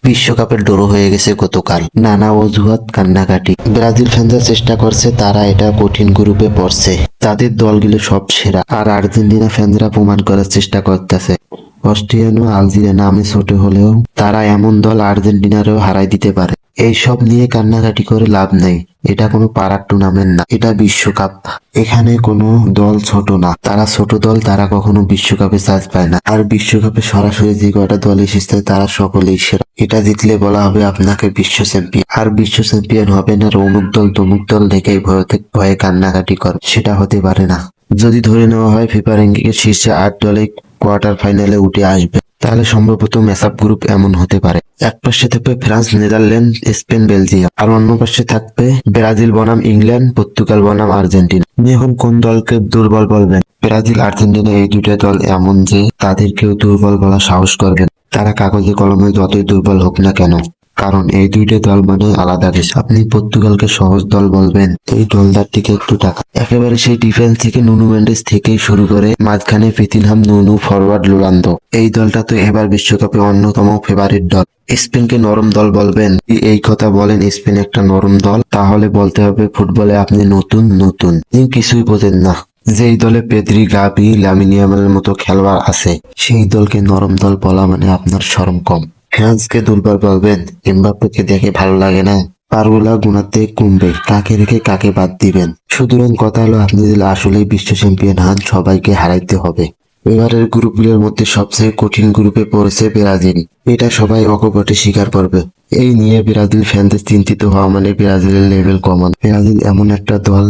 বিশ্বকাপের ড্র হয়ে গেছে গতকাল, নানা অজুহাত কান্নাকাটি। ব্রাজিল ফ্যানরা চেষ্টা করছে, তারা এটা কঠিন গ্রুপে পড়ছে, তাদের দলগুলো সব সেরা। আর আর্জেন্টিনা ফ্যানরা প্রমাণ করার চেষ্টা করতেছে অস্ট্রিয়ানো আলজেরিয়া নামে ছোট হলেও তারা এমন দল আর্জেন্টিনারও হারাই দিতে পারে। এইসব নিয়ে কান্নাকাটি করে লাভ নেই। এটা কোনো পাড়ার টুর্নামেন্ট না, এটা বিশ্বকাপ। এখানে কোনো দল ছোট না, তারা ছোট দল, তারা কখনো বিশ্বকাপে চান্স পায় না। আর বিশ্বকাপে সরাসরি যে কয়টা দল এসেছে তারা সকলেই সেরা। এটা জিতলে বলা হবে আপনাকে বিশ্ব চ্যাম্পিয়ন। আর বিশ্ব চ্যাম্পিয়ন হবে না অমুক দল তমুক দল দেখেই ভয়ে কান্নাকাটি করে, সেটা হতে পারে না। যদি ধরে নেওয়া হয় ফিফা র্যাঙ্কিং এর শীর্ষে 8 দলে কোয়ার্টার ফাইনালে উঠে আসবে, তাহলে সম্ভবত ম্যাচআপ গ্রুপ এমন হতে পারে। এক পাশে থাকবে ফ্রান্স, নেদারল্যান্ড, স্পেন, বেলজিয়াম, আর অন্য পাশে থাকবে ব্রাজিল বনাম ইংল্যান্ড, পর্তুগাল বনাম আর্জেন্টিনা। আপনি এখন কোন দলকে দুর্বল বলবেন? ব্রাজিল, আর্জেন্টিনা এই দুইটা দল এমন যে তাদেরকেও দুর্বল বলার সাহস করবেন, তারা কাগজে কলমে যতই দুর্বল হোক না কেন। কারণ এই দুইটা দল মানে আলাদা দেশ। আপনি পর্তুগালকে সহজ দল বলবেন, এই দলটার দিকে একটু টাকা। একেবারে সেই ডিফেন্স থেকে নুনু মেন্ডেস থেকেই শুরু করে মাঝখানে ফিতিনহাম, নুনু, ফরওয়ার্ড লোলান্দো, এই দলটা তো এবার বিশ্বকাপে অন্যতম ফেভারিট দল। স্পেনকে নরম দল বলবেন? এই কথা বলেন স্পেন একটা নরম দল, তাহলে বলতে হবে ফুটবলে আপনি নতুন নতুন কিছুই বোঝেন না। যেই দলে পেদ্রি, গাভি, লামিন ইয়ামালের মতো খেলোয়াড় আছে, সেই দলকে নরম দল বলা মানে আপনার শরম কম। ফ্রান্সকে দুর্বল বলবেন? এমবাপ্পেকে দেখে ভালো লাগে না? পারগুলা গুনাতে কমবে, কাকে রেখে কাকে বাদ দিবেন? সুতরাং কথা হলো, আপনি যদি আসলেই বিশ্ব চ্যাম্পিয়ন হন, সবাইকে হারাইতে হবে। এবারের গ্রুপগুলোর মধ্যে সবচেয়ে কঠিন গ্রুপে পড়েছে ব্রাজিল, এটা সবাই অকপটে স্বীকার করবে। এই নিয়ে ব্রাজিল ফ্যানদের চিন্তিত হওয়া মানে ব্রাজিলের লেভেল কমান। ব্রাজিল এমন একটা দল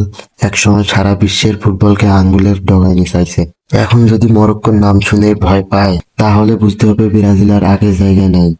একসময় সারা বিশ্বের ফুটবলকে আঙ্গুলের ডগায় মিশাইছে। এখন যদি মরক্কোর নাম শুনে ভয় পায়, তাহলে বুঝতে হবে ব্রাজিল আর আগের জায়গায় নেই।